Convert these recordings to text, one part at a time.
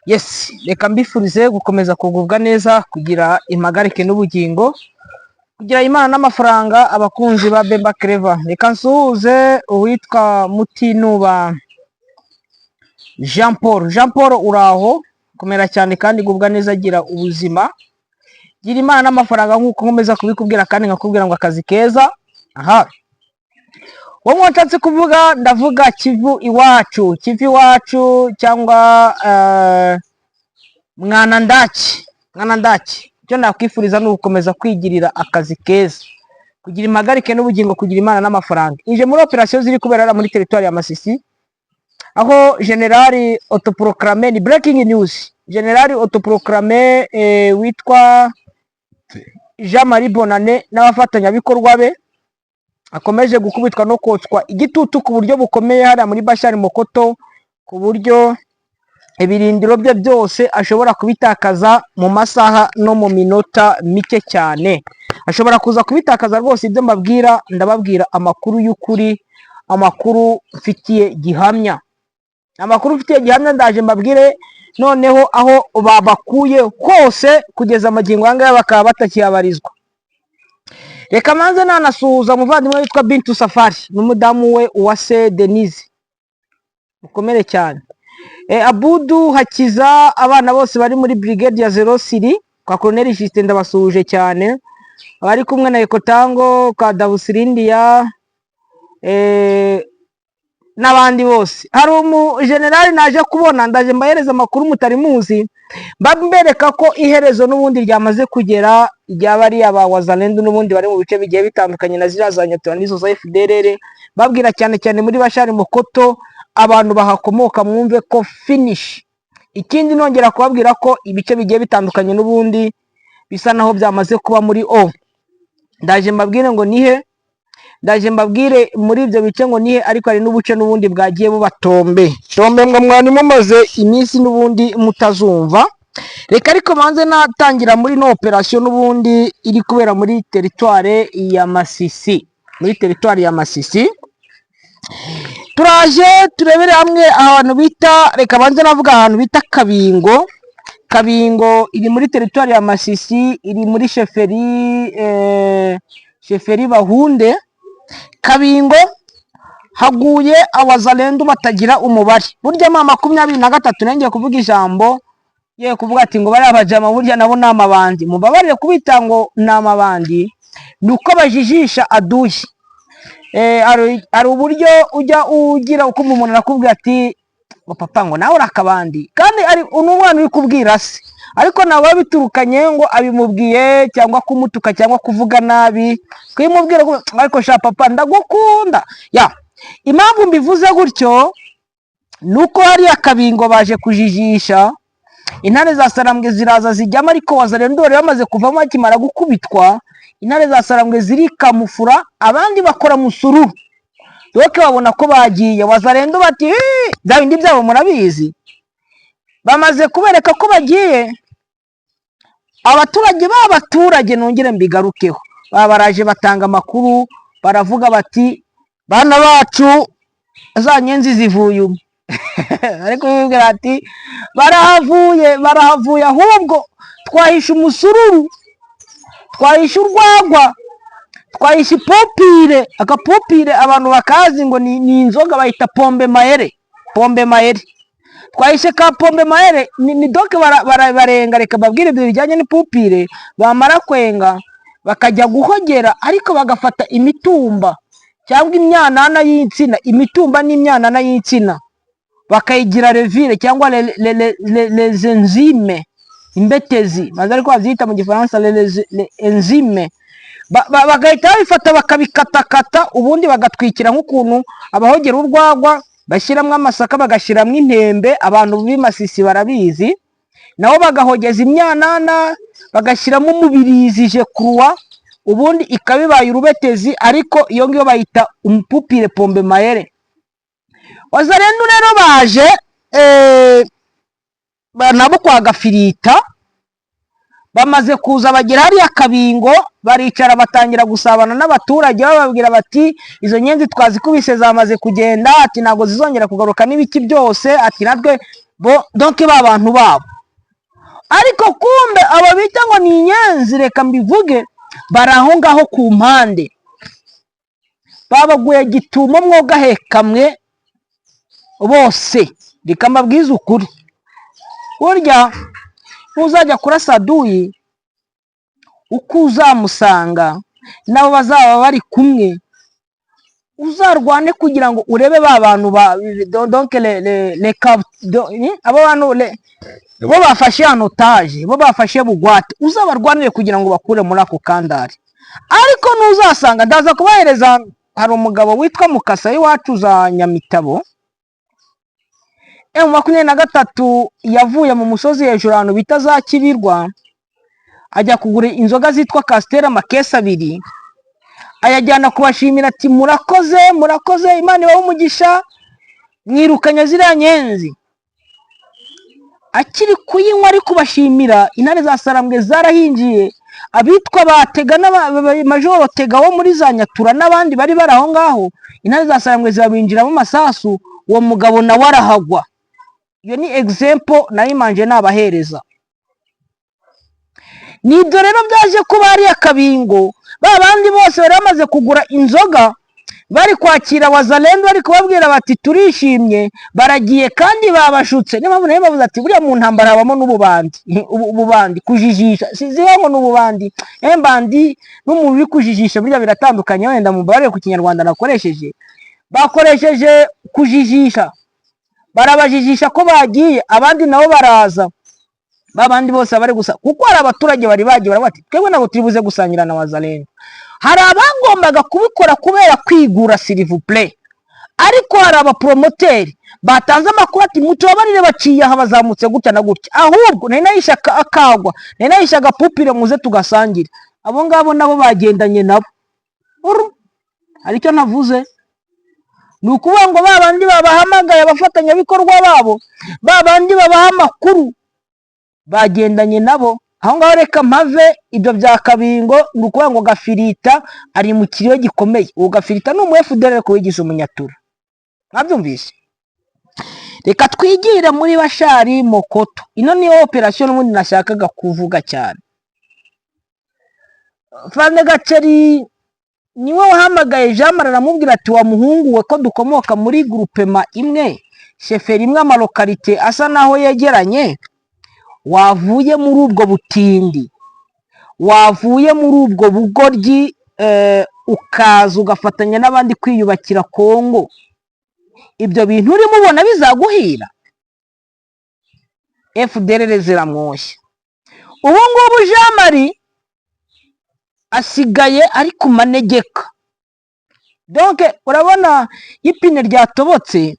Yes, reka mbifurize gukomeza kugubwa neza, kugira impagarike n'ubugingo, kugira Imana n'amafaranga. Abakunzi ba Bemba Clever, reka nsuhuze uwitwa Mutinuba Jean Paul. Jean Paul uraho, komera cyane kandi gubwa neza, gira ubuzima, gira Imana n'amafaranga nk'uko nkomeza kubikubwira, kandi nkakubwira ngo akazi keza. Aha, wowe nshatse kuvuga, ndavuga Kivu iwacu, Kivu iwacu cyangwa mwana ndaki. Icyo nakwifuriza ni ugukomeza kwigirira akazi keza, kugira impagarike n'ubugingo, kugira Imana n'amafaranga. Inje muri operasiyo ziri kubera muri teritwari ya Masisi, aho generali autoproclamé, ni breaking news, generali autoproclamé witwa Jean Marie Bonane n'abafatanyabikorwa be akomeje gukubitwa no kotswa igitutu ku buryo bukomeye hariya muri Bashari Mokoto, ku buryo ibirindiro bye byose ashobora kubitakaza mu masaha no mu minota mike cyane. Ashobora kuza kubitakaza rwose. Ibyo mbabwira, ndababwira amakuru y'ukuri, amakuru mfitiye gihamya, ndaje mbabwire noneho aho babakuye hose kugeza amagingo aya bakaba batakiyabarizwa. Reka manze nanasuhuza umuvandimwe witwa Bintu Safari n'umudamu we Uwase Denise, mukomere cyane. Abudu Hakiza, abana bose bari muri brigade ya 06 kwa Colonel Justin ndabasuhuje cyane, abari kumwe na Ekotango ka Dabusirindia n'abandi bose. Hari generali naje kubona, ndaje mbahereza amakuru mutari muzi, mbambereka ko iherezo n'ubundi ryamaze kugera, ryaba ari aba Wazalendo n'ubundi bari mu bice bigiye bitandukanye na ziriya za Nyatura n'izo za FDLR, babwira cyane cyane muri Bashari Mokoto, abantu bahakomoka mwumve ko finish. Ikindi nongera kubabwira ko ibice bigiye bitandukanye n'ubundi bisa naho byamaze kuba muri ndaje mbabwire ngo nihe, ndaje mbabwire muri ibyo bice ngo nihe, ariko hari n'ubuce n'ubundi bwagiye bubatombe ngo mwani mumaze iminsi n'ubundi mutazumva. Reka ariko banze natangira muri no operation n'ubundi iri kubera muri teritware ya Masisi, turaje turebere hamwe ahantu bita, reka banze navuga ahantu bita Kabingo iri muri teritwari ya Masisi, iri muri sheferi Bahunde. Kabingo haguye Abazalendo batagira umubare, burya ma 23 nengeye kuvuga ijambo, ye kuvuga ati ngo bari abajama, burya nabo namabandi, mubabarire kubita ngo namabandi, nuko bajijisha aduye. Ari uburyo ujya ugira uko umuntu arakubwira ati ngo papa ngo nawe urakabandi, kandi ari umwana uri kubwira se, ariko nawe biturukanye ngo abimubwiye cyangwa kumutuka cyangwa kuvuga nabi, kwimubwira ariko sha papa ndagukunda. Impamvu mbivuze gutyo nuko hari Kabingo baje kujijisha, intare za Sarambwe ziraza zijyamo, ariko Wazalendo bari bamaze kuvamo akimara gukubitwa. Intare za Sarambwe zirikamufura, abandi bakora musururu, doke babona ko bagiye. Wazalendo bati bindi byabo murabizi, bamaze kubereka ko bagiye. Abaturage nongere mbigarukeho, baraje batanga amakuru, baravuga bati bana bacu za nyenzi zivuye ariko bibwira ati barahavuye, ahubwo twahisha umusururu, twahisha urwagwa, twahisha ipopire. Akapopire abantu bakazi ngo ni inzoga bayita pombe mayere. Twahishe ka pombe mayere ni doke barenga. Reka babwire ibyo bijyanye n'ipopire, bamara kwenga bakajya guhogera, ariko bagafata imitumba cyangwa imyanana y'insina, imitumba n'imyanana y'insina, bakayigira revire cyangwa les enzymes, imbetezi maze ariko babyita mu gifaransa les enzymes. Bagahita babifata bakabikatakata, ubundi bagatwikira nk'ukuntu abahogera urwagwa bashyiramo amasaka, bagashyiramo intembe. Abantu b'imasisi barabizi, nabo bagahogeza imyanana, bagashyiramo umubirizi kuruwa, ubundi ikabibaye urubetezi, ariko iyo ngiyo bayita umupupire pombe mayere. Wazalendo rero baje nabo kwa Gafirita, bamaze kuza bagera hariya Kabingo, baricara batangira gusabana n'abaturage, bababwira bati izo nyenzi twazikubise zamaze kugenda, ati ntabwo zizongera kugaruka n'ibiki byose, ati natwe donc bantu babo. Ariko kumbe abo bita ngo ni inyenzi, reka mbivuge, baraho ngaho ku mpande, babaguye gitumo mwogahekamwe bose. Reka mbabwize ukuri, burya ntuzajya kurasa aduyi uko uzamusanga nabo bazaba bari kumwe, uzarwane kugira ngo urebe ba bantu donc abo bantu bo bafashe anotage, bo bafashe bugwate, uzabarwanire kugira ngo bakure muri ako kandari. Ariko ntuzasanga, ndaza kubahereza, hari umugabo witwa Mukasa iwacu za Nyamitabo, M23 yavuye mu musozi hejuru ahantu bita za Kibirwa, ajya kugura inzoga zitwa Castera makesi 2, ayajyana kubashimira ati murakoze murakoze, Imana ibahe umugisha, mwirukanye ziriya nyenzi. Akiri kuyinywa ari kubashimira, intare za Sarambwe zarahinjiye, abitwa batega majoro tega wo muri za Nyatura n'abandi bari baraho ngaho, intare za Sarambwe zabinjiramo masasu, uwo mugabo na warahagwa. Iyo ni example nayimanje nabahereza. Nibyo rero byaje kuba ari akabingo, babandi bose bari bamaze kugura inzoga, bari kwakira Wazalendo, bari kubabwira bati turishimye, baragiye kandi babashutse. Niyo mpamvu nayo bavuze ati buriya mu ntambara habamo n'ububandi, ububandi kujijisha, siziho ngo n'ububandi, embandi n'umuntu uri kujijisha burya biratandukanye. Wenda mubare ku Kinyarwanda nakoresheje, bakoresheje kujijisha, barabajijisha ko bagiye, abandi nabo baraza, babandi bose bari gusa, kuko hari abaturage bari bagiye bati twebwe nabo turibuze gusangira na Wazalendo. Hari abagombaga kubikora kubera kwigura s'il vous plaît, ariko hari abapromoteri batanze amakuru ati mutubabarire baciye aha bazamutse gutya na gutya, ahubwo nari nayishaka akagwa, nari nayishaga pupire muze tugasangira. Abo ngabo nabo bagendanye nabo. Aricyo navuze, nukuvuga ngo babandi babahamagaye abafatanya bikorwa babo, babandi babaha amakuru bagendanye nabo. Aho ngaho reka mpave ibyo bya kabingo, nukuvuga ngo Gafirita ari mu kiriyo gikomeye. Uwo Gafirita ni umu FDL ko wigize umunyatura, mwabyumvise. Reka twigire muri Bashari Mokoto. Ino niyo operation n'ubundi nashakaga kuvuga cyane. Fane Gaceri niwe wahamagaye Jean Marie aramubwira ati wa muhungu we ko dukomoka muri groupement imwe, sheferi imwe, amalokalite asa naho yegeranye, wavuye muri ubwo butindi, wavuye muri ubwo bugoryi, ukaza ugafatanya n'abandi kwiyubakira Kongo, ibyo bintu urimo ubona bizaguhira? FDL ziramwoshya. Ubu ngubu Jean Marie asigaye ari ku manegeka. Donc urabona ipine ryatobotse,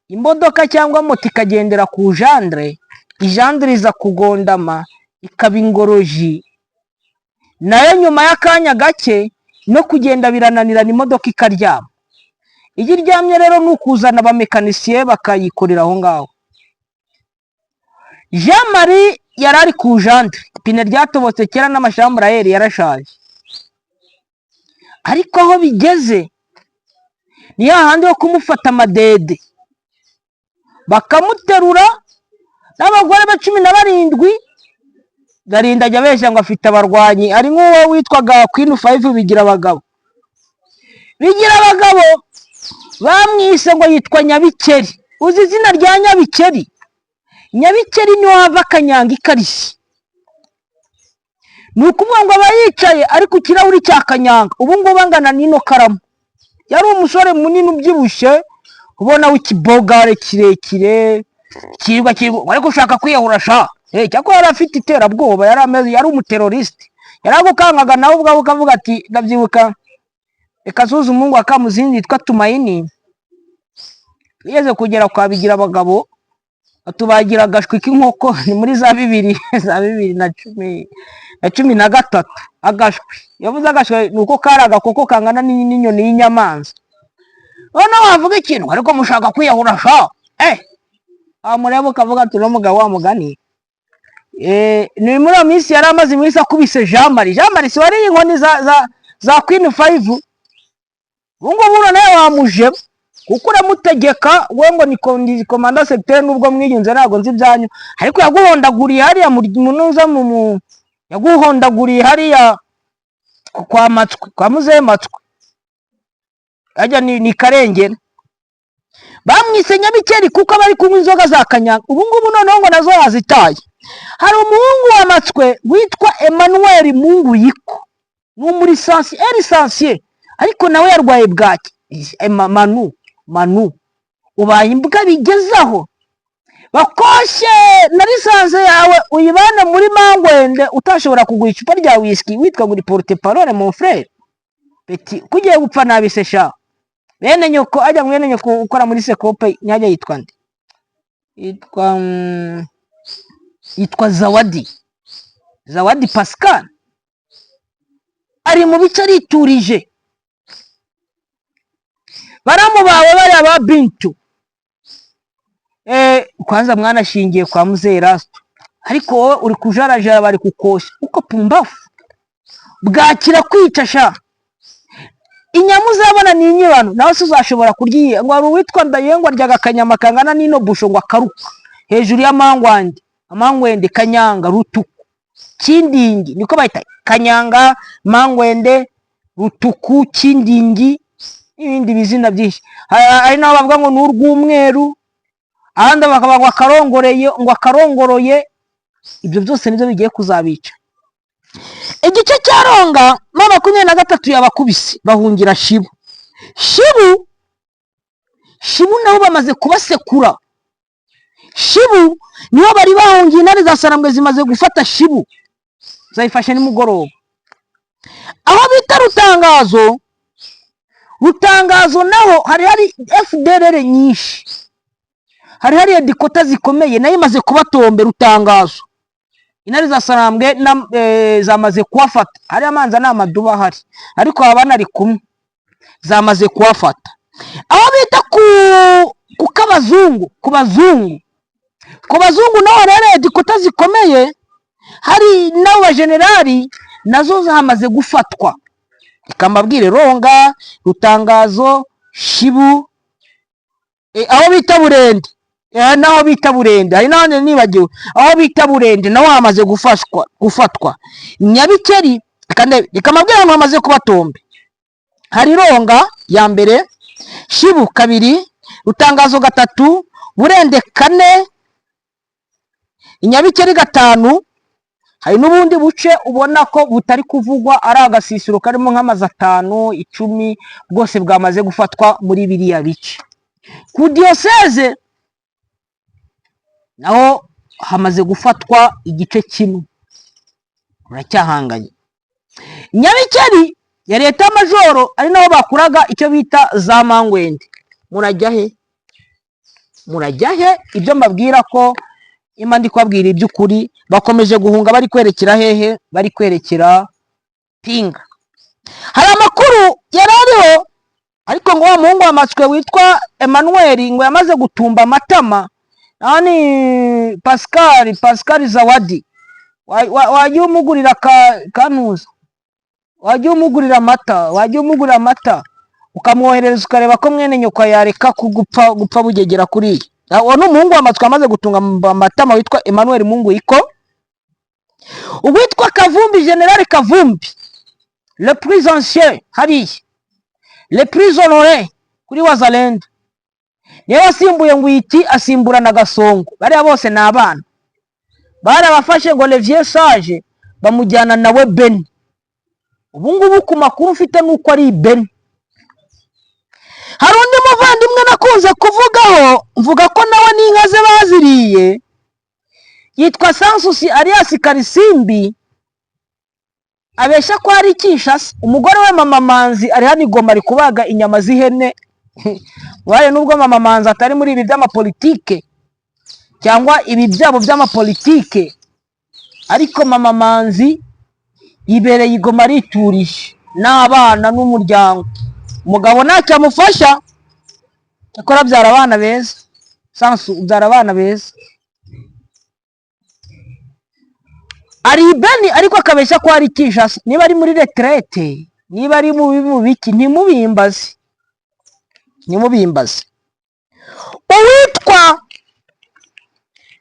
imodoka cyangwa moto ikagendera ku jandre, ijandre iza kugondama ikaba ingoroji, nayo nyuma y'akanya gake no kugenda birananirana, imodoka ikaryama. Iyo iryamye rero nukuzana abamekanisiye bakayikorera aho ngaho. Jean Marie yarari ku jandre, ipine ryatobotse kera n'amashambura yeri yarashaje. Ariko aho bigeze ni hahandi ho kumufata amadede, bakamuterura n'abagore ba 17 Garinda ajya besha ngo afite abarwanyi, ari nk'uwo witwaga Queen 5 bigira abagabo. Bigira abagabo bamwise ngo yitwa Nyabikeri. Uzi izina rya Nyabikeri? Nyabikeri niwe wava Kanyanga ikarishye. Nukuvuga ngo abayicaye ari ku kirahuri cya Kanyanga, ubu ngo bangana n'ino karamu. Yari umusore munini ubyibushye, ubona w'ikibogare kirekire, kirwa ariko ushaka kwiyahura sha. Cyako yari afite iterabwoba, yari ameze, yari umuteroriste. Yaragukangaga nawe ubwo ukavuga ati ndabyibuka ekazuza umungu akamuzinzi yitwa Tumaini. Yeze kugera kwa bigira abagabo, atubagira agashwi k'inkoko, ni muri za 2013 agashwi. Yavuze agashwi nuko kari agakoko kangana n'inyoni y'inyamanza. None wavuga ikintu ariko mushaka kwiyahura sha. Amurebo kavuga ati no mugabo wa mugani. Ni muri minsi yari amaze iminsi akubise Jean Marie. Jean Marie si wari inkoni za Queen 5. Bungo buno nawe wamuje. kuko uramutegeka we ngo ni komanda secteur nubwo mwiyunze ntago nzi byanyu ariko yaguhondaguriye hariya munuza yaguhondaguriye hariya kwa matwe kwa muzehe matwe ajya ni Karengera bamwise Nyabikeri kuko bari kunywa inzoga za kanyanga ubu ngubu noneho ngo nazo yazitaye. Hari umuhungu wa matwe witwa Emmanuel Mungu Yiko muri lisansiye ariko nawe yarwaye bwaki. Manu ubaye imbwa bigezaho bakoshe na lisansi yawe uyibane muri Mangwende utashobora kugura icupa rya whisky witwa guri porte parole mon frère petit kugiye gupfa nabisesha bene nyoko ajya mwene nyoko ukora muri Sekope nyajya yitwa nde yitwa Zawadi Pascal ari mu bice ariturije baramubawe bari aba Bintu kwanza mwana shingiye kwa Mzee Rasto ariko wowe uri kujarajara bari kukosha uko pumbafu bwakira kwica sha inyamu zabona ni inyibano nawe uzashobora kuryiye ngo ari witwa Ndayengwa ryaga kanyama kangana nino busho ngo akaruka hejuru ya Mangwende Kanyanga Rutuku Kindingi niko bayita Kanyanga Mangwende Rutuku Kindingi ibindi bizina byinshi ari naho bavuga ngo n'urw'umweru ahandi bakavuga ngo akarongoroye ibyo byose nibyo bigiye kuzabica. Igice cya Ronga 23 yabakubisi bahungira Shibu nabo bamaze kubasekura. Shibu niho bari bahungiye intare za Sarambwe zimaze gufata Shibu zayifashe nimugoroba aho bita Rutangazo naho hari FDLR nyinshi hari dikota zikomeye nayo imaze kubatombe Rutangazo intare za Sarambwe zamaze kuwafata hari amanza n'amaduba hari ariko abana ari kumwe zamaze kuwafata aho bita ku bazungu naho rero dikota zikomeye hari n'aba generali nazo zamaze gufatwa ikambabwire Ronga Rutangazo Shibu aho bita Burende naho bita Burende hari nane nibagiwe aho bita Burende naho hamaze gufatwa Nyabikeri kandi ikambabwire ngo hamaze kubatombe hari Ronga ya mbere Shibu 2 Rutangazo 3 Burende 4 Nyabikeri 5 hari n'ubundi buce ubona ko butari kuvugwa ari agasisiro karimo nk'amazi 5 10 bwose bwamaze gufatwa muri biriya bice. Ku diocese naho hamaze gufatwa igice kimwe uracyahanganye. Nyabikeri ya leta majoro ari naho bakuraga icyo bita za Mangwende murajya he ibyo mbabwira ko imandi kwabwira iby'ukuri bakomeje guhunga bari kwerekera hehe bari kwerekera Pinga. Hari amakuru yarariho ariko ngo wa muhungu wa Matswe witwa Emmanuel ngo yamaze gutumba amatama nani Pascal Zawadi wajye umugurira kanuza wajye umugurira amata ukamwoherereza ukareba ko mwene nyoko yareka gupfa bugegera kuri uwo n'umuhungu wa Matswe amaze gutunga amatama witwa Emmanuel Mungu Yiko. Uwitwa Kavumbi General Kavumbi le plus ancien hariya le plus honoré kuri Wazalendo niwe wasimbuye Ngwiti asimbura na Gasongo bariya bose ni abana barabafashe ngo le vieux sage bamujyana nawe Beni ubu ngubu ku makuru mfite nuko ari Beni. Hari undi muvandimwe nakunze kuvugaho mvuga ko nawe n'inka ze baziriye yitwa Sansusi alias Karisimbi abesha ko ari Kinshasa umugore we Mama Manzi ari hano Goma ari kubaga inyama z'ihene waye nubwo Mama Manzi atari muri ibi by'amapolitike cyangwa ibi byabo by'amapolitike ariko Mama Manzi ibereye i Goma ariturije n'abana n'umuryango umugabo ntacyo amufasha akora byara abana beza Sansu byara abana beza ari Beni ariko akabeshya ko ari Kinshasa niba ari muri retraite niba ari mu biki ntimubimbaze nimubimbaze. Uwitwa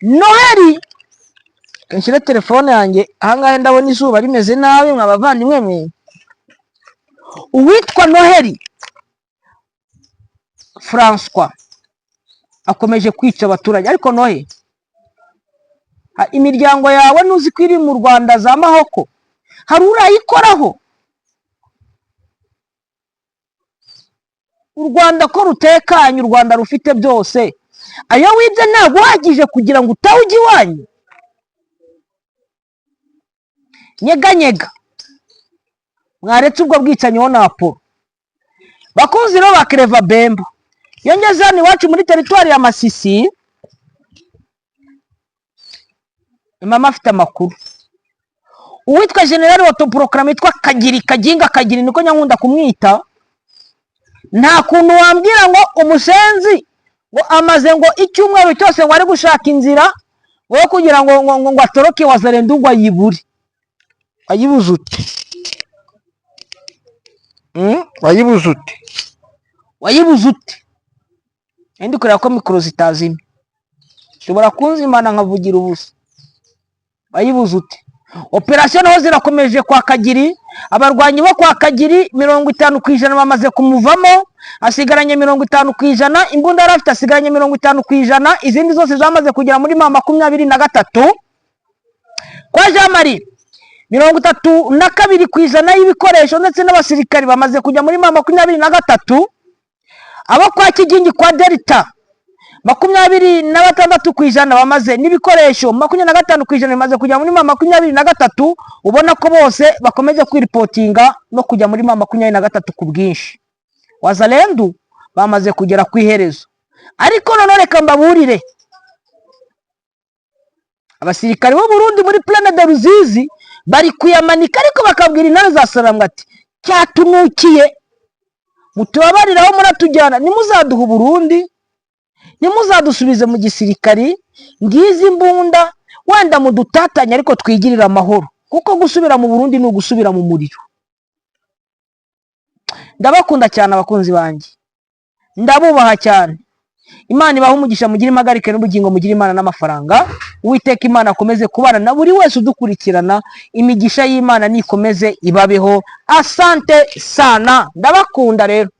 Noheli, kanshire telefone yanjye ahangahe ndabona izuba rimeze nabi mwabavandimwe mwe. Uwitwa Noheli François akomeje kwica abaturage. Ariko Noheli, imiryango yawe nuzi ko iri mu Rwanda za Mahoko, hari urayikoraho? U Rwanda ko rutekanye, u Rwanda rufite byose, ayo wibye ntabwo uhagije kugira ngo utawujya iwanyu? Nyeganyega, mwaretse ubwo bwicanyi wo na Apollo. Bakunzi rero ba Claver Bemba, iyo ngeze hano iwacu muri teritwari ya Masisi, mama afite amakuru. Uwitwa General Autoproclamé yitwa Kaginga Kagiri, niko nyankunda kumwita. Nta kuntu wambwira ngo umusenzi ngo amaze ngo icyumweru cyose ngo ari gushaka inzira wo kugira ngo atoroke Wazalendo ngo ayibure. Ayibuze ute? Wayibuze ute? Wayibuze ute? Ndi kureba ko mikoro zitazimye, shobora kunzimana nkavugira ubusa. Wayibuze ute? Operation naho zirakomeje kwa Kagiri. Abarwanyi bo kwa Kagiri 50% bamaze kumuvamo, asigaranye 50%. Imbunda yarafite asigaranye 50%, izindi zose zamaze kugera muri 23. Kwa Jamari 32% y'ibikoresho ndetse n'abasirikari bamaze kujya muri 23. Abo kwa Kigingi kwa Delta 26% bamaze, n'ibikoresho 25% bimaze kujya muri 23. Ubona ko bose bakomeje kwiripotinga no kujya muri 23 ku bwinshi. Wazalendo bamaze kugera ku iherezo. Ariko none reka mbaburire, abasirikari bo Burundi muri Plaine de Ruzizi bari kuyamanika, ariko bakabwira intare za Saramwe ati cyatunukiye, mutubabariraho muratujyana, nimuzaduha Burundi, nimuzadusubize mu gisirikari, ngizi imbunda wenda mudutatanya ariko twigirira amahoro, kuko gusubira mu Burundi ni ugusubira mu muriro. Ndabakunda cyane abakunzi banjye, ndabubaha cyane. Imana ibaha umugisha, mugire impagarike n'ubugingo, mugire Imana n'amafaranga. Uwiteka Imana akomeze kubana na buri wese udukurikirana, imigisha y'Imana nikomeze ibabeho. Asante sana, ndabakunda rero.